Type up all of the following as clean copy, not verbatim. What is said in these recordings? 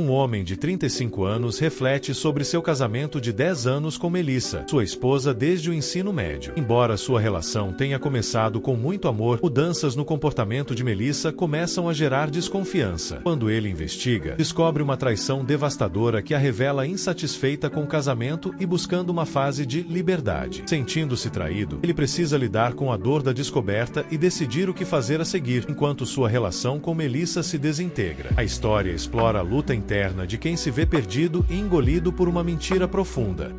Um homem de 35 anos reflete sobre seu casamento de 10 anos com Melissa, sua esposa desde o ensino médio. Embora sua relação tenha começado com muito amor, mudanças no comportamento de Melissa começam a gerar desconfiança. Quando ele investiga, descobre uma traição devastadora que a revela insatisfeita com o casamento e buscando uma fase de liberdade. Sentindo-se traído, ele precisa lidar com a dor da descoberta e decidir o que fazer a seguir, enquanto sua relação com Melissa se desintegra. A história explora a luta interna de quem se vê perdido e engolido por uma mentira profunda.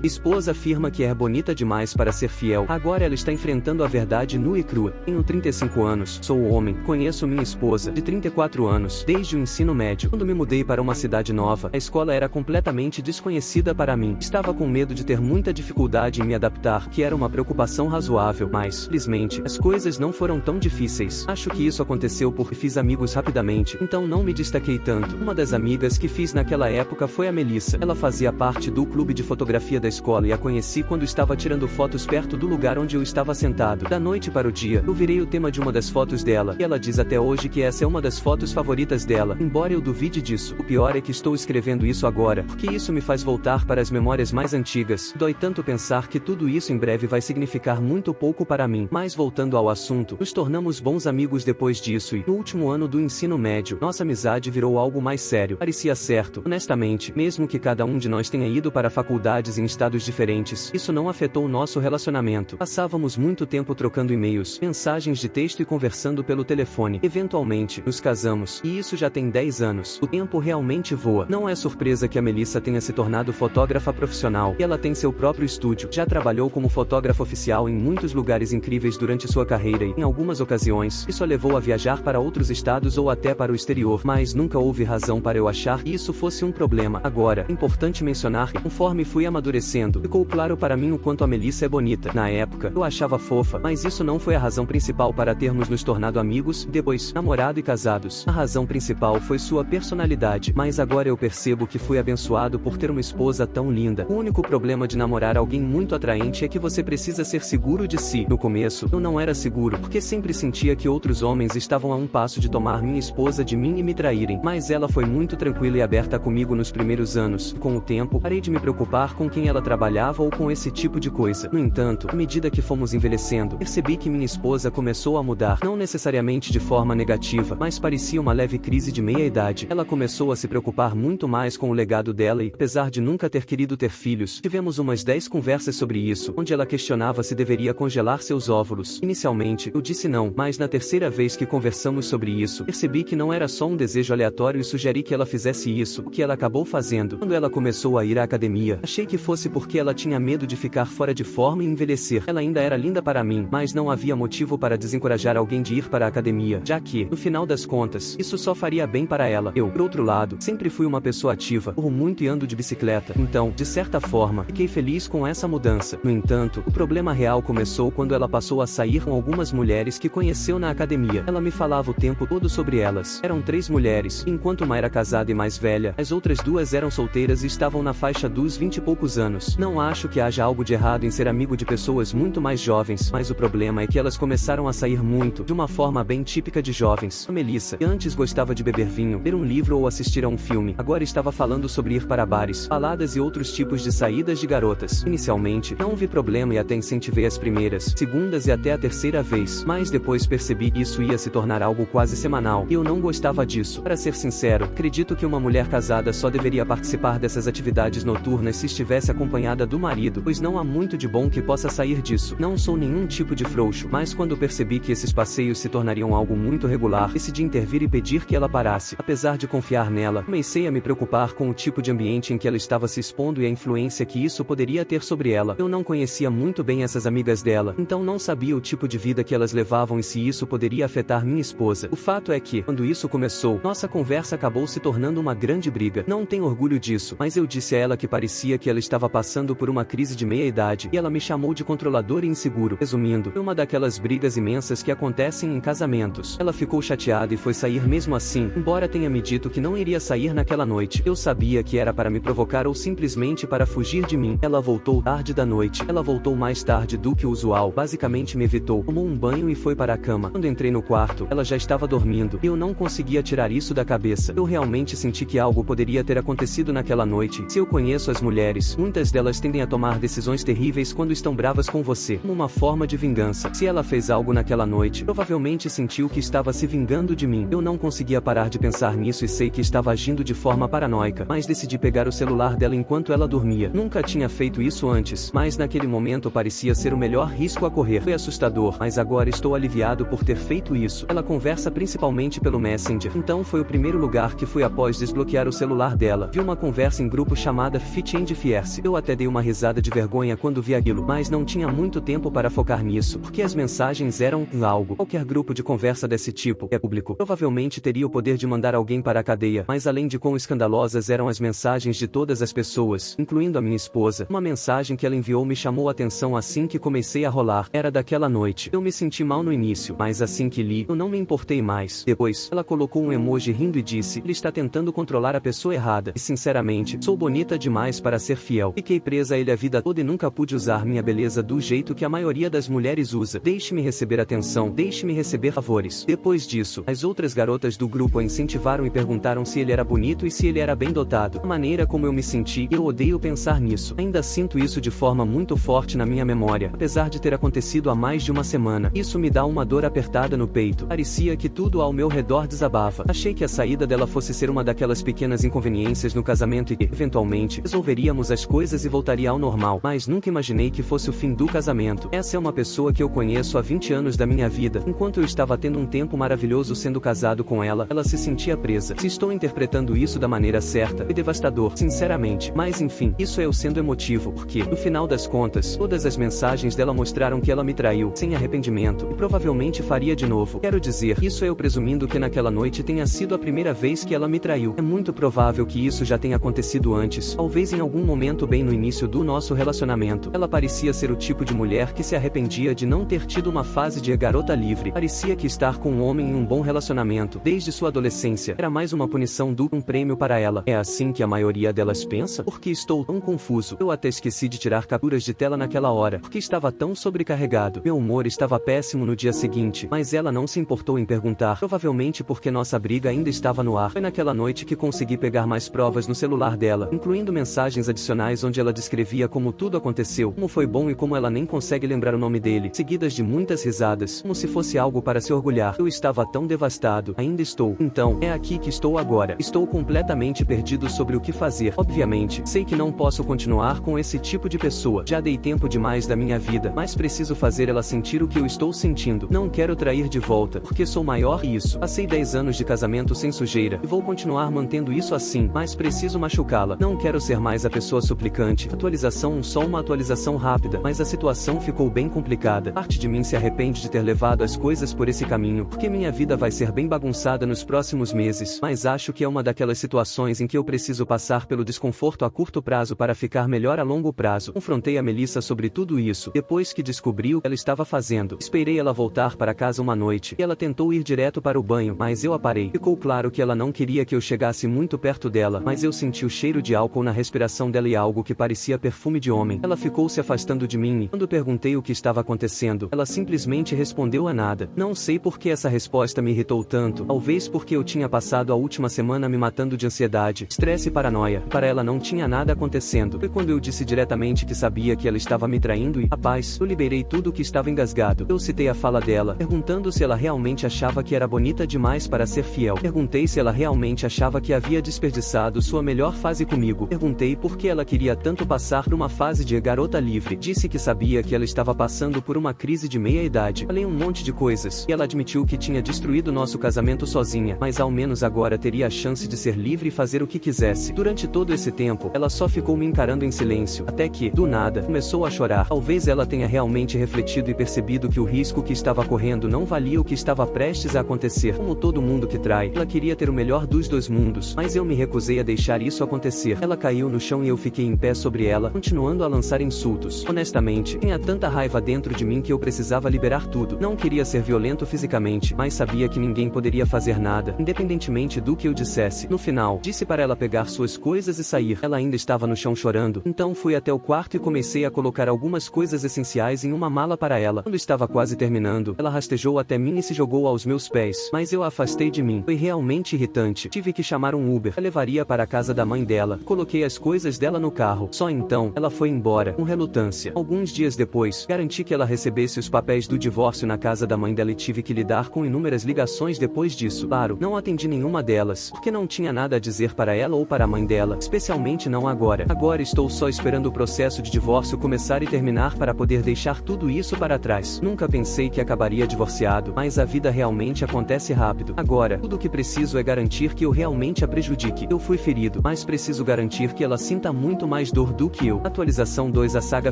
Esposa afirma que é bonita demais para ser fiel. Agora ela está enfrentando a verdade nua e crua. Tenho 35 anos, sou homem, conheço minha esposa, de 34 anos, desde o ensino médio. Quando me mudei para uma cidade nova, a escola era completamente desconhecida para mim. Estava com medo de ter muita dificuldade em me adaptar, que era uma preocupação razoável, mas, felizmente, as coisas não foram tão difíceis. Acho que isso aconteceu porque fiz amigos rapidamente, então não me destaquei tanto. Uma das amigas que fiz naquela época foi a Melissa. Ela fazia parte do clube de fotografia da escola e a conheci quando estava tirando fotos perto do lugar onde eu estava sentado. Da noite para o dia, eu virei o tema de uma das fotos dela, e ela diz até hoje que essa é uma das fotos favoritas dela, embora eu duvide disso. O pior é que estou escrevendo isso agora, porque isso me faz voltar para as memórias mais antigas. Dói tanto pensar que tudo isso em breve vai significar muito pouco para mim. Mas voltando ao assunto, nos tornamos bons amigos depois disso e, no último ano do ensino médio, nossa amizade virou algo mais sério. Parecia certo, honestamente, mesmo que cada um de nós tenha ido para faculdades em estados diferentes, isso não afetou o nosso relacionamento. Passávamos muito tempo trocando e-mails, mensagens de texto e conversando pelo telefone. Eventualmente, nos casamos, e isso já tem 10 anos. O tempo realmente voa. Não é surpresa que a Melissa tenha se tornado fotógrafa profissional, e ela tem seu próprio estúdio. Já trabalhou como fotógrafa oficial em muitos lugares incríveis durante sua carreira e, em algumas ocasiões, isso a levou a viajar para outros estados ou até para o exterior, mas nunca houve razão para eu achar que isso fosse um problema. Agora, é importante mencionar que, conforme fui amadurecendo, ficou claro para mim o quanto a Melissa é bonita. Na época, eu achava fofa, mas isso não foi a razão principal para termos nos tornado amigos, depois, namorado e casados. A razão principal foi sua personalidade, mas agora eu percebo que fui abençoado por ter uma esposa tão linda. O único problema de namorar alguém muito atraente é que você precisa ser seguro de si. No começo, eu não era seguro, porque sempre sentia que outros homens estavam a um passo de tomar minha esposa de mim e me traírem, mas ela foi muito tranquila e aberta comigo nos primeiros anos. Com o tempo, parei de me preocupar com quem ela trabalhava ou com esse tipo de coisa. No entanto, à medida que fomos envelhecendo, percebi que minha esposa começou a mudar, não necessariamente de forma negativa, mas parecia uma leve crise de meia-idade. Ela começou a se preocupar muito mais com o legado dela e, apesar de nunca ter querido ter filhos, tivemos umas 10 conversas sobre isso, onde ela questionava se deveria congelar seus óvulos. Inicialmente, eu disse não, mas na terceira vez que conversamos sobre isso, percebi que não era só um desejo aleatório e sugeri que ela fizesse isso, o que ela acabou fazendo. Quando ela começou a ir à academia, achei que fosse porque ela tinha medo de ficar fora de forma e envelhecer. Ela ainda era linda para mim, mas não havia motivo para desencorajar alguém de ir para a academia, já que, no final das contas, isso só faria bem para ela. Eu, por outro lado, sempre fui uma pessoa ativa, corro muito e ando de bicicleta, então, de certa forma, fiquei feliz com essa mudança. No entanto, o problema real começou quando ela passou a sair com algumas mulheres que conheceu na academia. Ela me falava o tempo todo sobre elas. Eram 3 mulheres, enquanto uma era casada e mais velha, as outras 2 eram solteiras e estavam na faixa dos 20 e poucos anos. Não acho que haja algo de errado em ser amigo de pessoas muito mais jovens, mas o problema é que elas começaram a sair muito, de uma forma bem típica de jovens. A Melissa, que antes gostava de beber vinho, ler um livro ou assistir a um filme, agora estava falando sobre ir para bares, baladas e outros tipos de saídas de garotas. Inicialmente, não vi problema e até incentivei as primeiras, segundas e até a terceira vez, mas depois percebi que isso ia se tornar algo quase semanal, e eu não gostava disso. Para ser sincero, acredito que uma mulher casada só deveria participar dessas atividades noturnas se estivesse acompanhada do marido, pois não há muito de bom que possa sair disso. Não sou nenhum tipo de frouxo, mas quando percebi que esses passeios se tornariam algo muito regular, decidi intervir e pedir que ela parasse. Apesar de confiar nela, comecei a me preocupar com o tipo de ambiente em que ela estava se expondo e a influência que isso poderia ter sobre ela. Eu não conhecia muito bem essas amigas dela, então não sabia o tipo de vida que elas levavam e se isso poderia afetar minha esposa. O fato é que, quando isso começou, nossa conversa acabou se tornando uma grande briga. Não tenho orgulho disso, mas eu disse a ela que parecia que ela estava passando por uma crise de meia-idade, e ela me chamou de controlador e inseguro. Resumindo, foi uma daquelas brigas imensas que acontecem em casamentos. Ela ficou chateada e foi sair mesmo assim, embora tenha me dito que não iria sair naquela noite. Eu sabia que era para me provocar ou simplesmente para fugir de mim. Ela voltou tarde da noite. Ela voltou mais tarde do que o usual. Basicamente me evitou, tomou um banho e foi para a cama. Quando entrei no quarto, ela já estava dormindo, e eu não conseguia tirar isso da cabeça. Eu realmente senti que algo poderia ter acontecido naquela noite. Se eu conheço as mulheres, muitas delas tendem a tomar decisões terríveis quando estão bravas com você, como uma forma de vingança. Se ela fez algo naquela noite, provavelmente sentiu que estava se vingando de mim. Eu não conseguia parar de pensar nisso e sei que estava agindo de forma paranoica, mas decidi pegar o celular dela enquanto ela dormia. Nunca tinha feito isso antes, mas naquele momento parecia ser o melhor risco a correr. Foi assustador, mas agora estou aliviado por ter feito isso. Ela conversa principalmente pelo Messenger, então foi o primeiro lugar que fui após desbloquear o celular dela. Vi uma conversa em grupo chamada Fit and Fierce. Eu até dei uma risada de vergonha quando vi aquilo, mas não tinha muito tempo para focar nisso, porque as mensagens eram algo. Qualquer grupo de conversa desse tipo é público. Provavelmente teria o poder de mandar alguém para a cadeia, mas além de quão escandalosas eram as mensagens de todas as pessoas, incluindo a minha esposa, uma mensagem que ela enviou me chamou a atenção assim que comecei a rolar. Era daquela noite. Eu me senti mal no início, mas assim que li, eu não me importei mais. Depois, ela colocou um emoji rindo e disse: ele está tentando controlar a pessoa errada. E sinceramente, sou bonita demais para ser fiel. Fiquei presa a ele a vida toda e nunca pude usar minha beleza do jeito que a maioria das mulheres usa. Deixe-me receber atenção, deixe-me receber favores. Depois disso, as outras garotas do grupo a incentivaram e perguntaram se ele era bonito e se ele era bem dotado. A maneira como eu me senti, eu odeio pensar nisso. Ainda sinto isso de forma muito forte na minha memória, apesar de ter acontecido há mais de uma semana. Isso me dá uma dor apertada no peito. Parecia que tudo ao meu redor desabava. Achei que a saída dela fosse ser uma daquelas pequenas inconveniências no casamento e que, eventualmente, resolveríamos as coisas e voltaria ao normal. Mas nunca imaginei que fosse o fim do casamento. Essa é uma pessoa que eu conheço há 20 anos da minha vida. Enquanto eu estava tendo um tempo maravilhoso sendo casado com ela, ela se sentia presa. Se estou interpretando isso da maneira certa, é devastador, sinceramente. Mas enfim, isso é eu sendo emotivo, porque, no final das contas, todas as mensagens dela mostraram que ela me traiu, sem arrependimento, e provavelmente faria de novo. Quero dizer, isso é eu presumindo que naquela noite tenha sido a primeira vez que ela me traiu. É muito provável que isso já tenha acontecido antes, talvez em algum momento bem no início do nosso relacionamento. Ela parecia ser o tipo de mulher que se arrependia de não ter tido uma fase de garota livre. Parecia que estar com um homem em um bom relacionamento, desde sua adolescência, era mais uma punição do que um prêmio para ela. É assim que a maioria delas pensa? Porque estou tão confuso. Eu até esqueci de tirar capturas de tela naquela hora, porque estava tão sobrecarregado. Meu humor estava péssimo no dia seguinte, mas ela não se importou em perguntar, provavelmente porque nossa briga ainda estava no ar. Foi naquela noite que consegui pegar mais provas no celular dela, incluindo mensagens adicionais onde ela descrevia como tudo aconteceu, como foi bom e como ela nem consegue lembrar o nome dele, seguidas de muitas risadas, como se fosse algo para se orgulhar. Eu estava tão devastado, ainda estou. Então, é aqui que estou agora. Estou completamente perdido sobre o que fazer. Obviamente, sei que não posso continuar com esse tipo de pessoa. Já dei tempo demais da minha vida, mas preciso fazer ela sentir o que eu estou sentindo. Não quero trair de volta, porque sou maior que isso. Passei 10 anos de casamento sem sujeira, e vou continuar mantendo isso assim, mas preciso machucá-la. Não quero ser mais a pessoa suplicante. Atualização só uma atualização rápida, mas a situação ficou bem complicada. Parte de mim se arrepende de ter levado as coisas por esse caminho, porque minha vida vai ser bem bagunçada nos próximos meses, mas acho que é uma daquelas situações em que eu preciso passar pelo desconforto a curto prazo para ficar melhor a longo prazo. Confrontei a Melissa sobre tudo isso, depois que descobri o que ela estava fazendo. Esperei ela voltar para casa uma noite, e ela tentou ir direto para o banho, mas eu a parei. Ficou claro que ela não queria que eu chegasse muito perto dela, mas eu senti o cheiro de álcool na respiração dela e algo que parecia perfume de homem. Ela ficou se afastando de mim e, quando perguntei o que estava acontecendo, ela simplesmente respondeu a nada. Não sei por que essa resposta me irritou tanto, talvez porque eu tinha passado a última semana me matando de ansiedade, estresse e paranoia. Para ela não tinha nada acontecendo. Foi quando eu disse diretamente que sabia que ela estava me traindo e, rapaz, eu liberei tudo que estava engasgado. Eu citei a fala dela, perguntando se ela realmente achava que era bonita demais para ser fiel. Perguntei se ela realmente achava que havia desperdiçado sua melhor fase comigo. Perguntei por que ela queria tanto passar por uma fase de garota livre. Disse que sabia que ela estava passando por uma crise de meia-idade. Falei um monte de coisas, e ela admitiu que tinha destruído nosso casamento sozinha, mas ao menos agora teria a chance de ser livre e fazer o que quisesse. Durante todo esse tempo, ela só ficou me encarando em silêncio, até que, do nada, começou a chorar. Talvez ela tenha realmente refletido e percebido que o risco que estava correndo não valia o que estava prestes a acontecer. Como todo mundo que trai, ela queria ter o melhor dos dois mundos, mas eu me recusei a deixar isso acontecer. Ela caiu no chão e eu fiquei em pé pé sobre ela, continuando a lançar insultos. Honestamente, tinha tanta raiva dentro de mim que eu precisava liberar tudo. Não queria ser violento fisicamente, mas sabia que ninguém poderia fazer nada, independentemente do que eu dissesse. No final, disse para ela pegar suas coisas e sair. Ela ainda estava no chão chorando, então fui até o quarto e comecei a colocar algumas coisas essenciais em uma mala para ela. Quando estava quase terminando, ela rastejou até mim e se jogou aos meus pés, mas eu a afastei de mim. Foi realmente irritante. Tive que chamar um Uber. A levaria para a casa da mãe dela. Coloquei as coisas dela no carro. Só então, ela foi embora, com relutância. Alguns dias depois, garanti que ela recebesse os papéis do divórcio na casa da mãe dela e tive que lidar com inúmeras ligações depois disso. Claro, não atendi nenhuma delas, porque não tinha nada a dizer para ela ou para a mãe dela, especialmente não agora. Agora estou só esperando o processo de divórcio começar e terminar para poder deixar tudo isso para trás. Nunca pensei que acabaria divorciado, mas a vida realmente acontece rápido. Agora, tudo o que preciso é garantir que eu realmente a prejudique. Eu fui ferido, mas preciso garantir que ela sinta muito mais dor do que eu. Atualização 2: a saga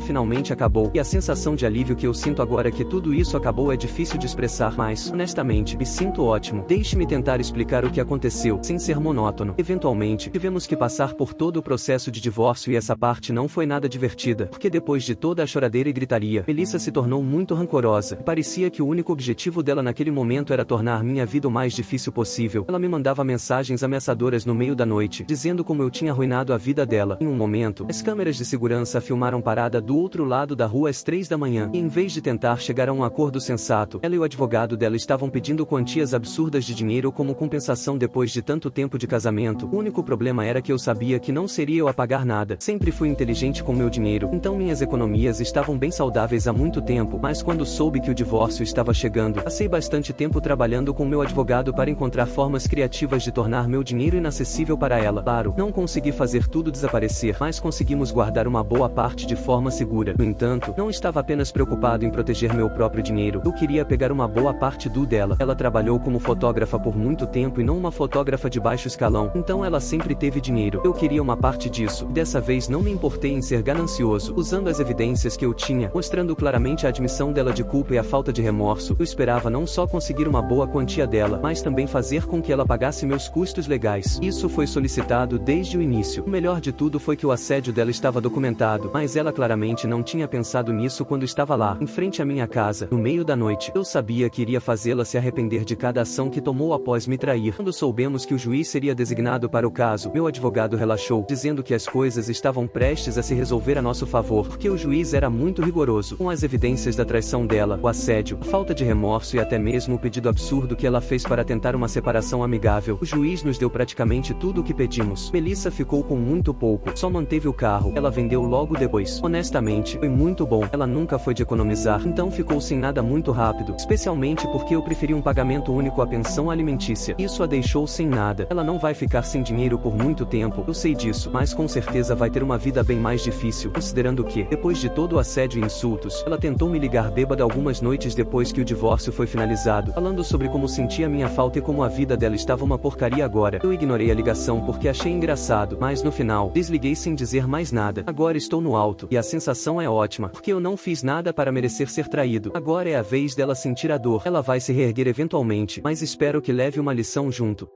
finalmente acabou, e a sensação de alívio que eu sinto agora que tudo isso acabou é difícil de expressar, mas, honestamente, me sinto ótimo. Deixe-me tentar explicar o que aconteceu, sem ser monótono. Eventualmente, tivemos que passar por todo o processo de divórcio e essa parte não foi nada divertida, porque depois de toda a choradeira e gritaria, Melissa se tornou muito rancorosa. Parecia que o único objetivo dela naquele momento era tornar minha vida o mais difícil possível. Ela me mandava mensagens ameaçadoras no meio da noite, dizendo como eu tinha arruinado a vida dela. Em um momento, as câmeras de segurança a filmaram parada do outro lado da rua às 3 da manhã, e em vez de tentar chegar a um acordo sensato, ela e o advogado dela estavam pedindo quantias absurdas de dinheiro como compensação depois de tanto tempo de casamento. O único problema era que eu sabia que não seria eu a pagar nada. Sempre fui inteligente com meu dinheiro, então minhas economias estavam bem saudáveis há muito tempo, mas quando soube que o divórcio estava chegando, passei bastante tempo trabalhando com meu advogado para encontrar formas criativas de tornar meu dinheiro inacessível para ela. Claro, não consegui fazer tudo desaparecer, mas conseguimos guardar uma boa parte de forma segura. No entanto, não estava apenas preocupado em proteger meu próprio dinheiro, eu queria pegar uma boa parte do dela. Ela trabalhou como fotógrafa por muito tempo e não uma fotógrafa de baixo escalão, então ela sempre teve dinheiro. Eu queria uma parte disso, e dessa vez não me importei em ser ganancioso, usando as evidências que eu tinha, mostrando claramente a admissão dela de culpa e a falta de remorso. Eu esperava não só conseguir uma boa quantia dela, mas também fazer com que ela pagasse meus custos legais. Isso foi solicitado desde o início. O melhor de tudo foi que o assédio dela estava documentado, mas ela claramente não tinha pensado nisso quando estava lá, em frente à minha casa, no meio da noite. Eu sabia que iria fazê-la se arrepender de cada ação que tomou após me trair. Quando soubemos que o juiz seria designado para o caso, meu advogado relaxou, dizendo que as coisas estavam prestes a se resolver a nosso favor, porque o juiz era muito rigoroso, com as evidências da traição dela, o assédio, a falta de remorso e até mesmo o pedido absurdo que ela fez para tentar uma separação amigável. O juiz nos deu praticamente tudo o que pedimos. Melissa ficou com muito pouco, só manteve o carro, ela vendeu logo depois. Honestamente, foi muito bom, ela nunca foi de economizar, então ficou sem nada muito rápido, especialmente porque eu preferi um pagamento único à pensão alimentícia. Isso a deixou sem nada. Ela não vai ficar sem dinheiro por muito tempo, eu sei disso, mas com certeza vai ter uma vida bem mais difícil, considerando que, depois de todo o assédio e insultos, ela tentou me ligar bêbada algumas noites depois que o divórcio foi finalizado, falando sobre como sentia minha falta e como a vida dela estava uma porcaria agora. Eu ignorei a ligação porque achei engraçado, mas no final, desliguei sem dizer mais nada. Agora estou no alto, e a sensação é ótima, porque eu não fiz nada para merecer ser traído. Agora é a vez dela sentir a dor. Ela vai se reerguer eventualmente, mas espero que leve uma lição junto.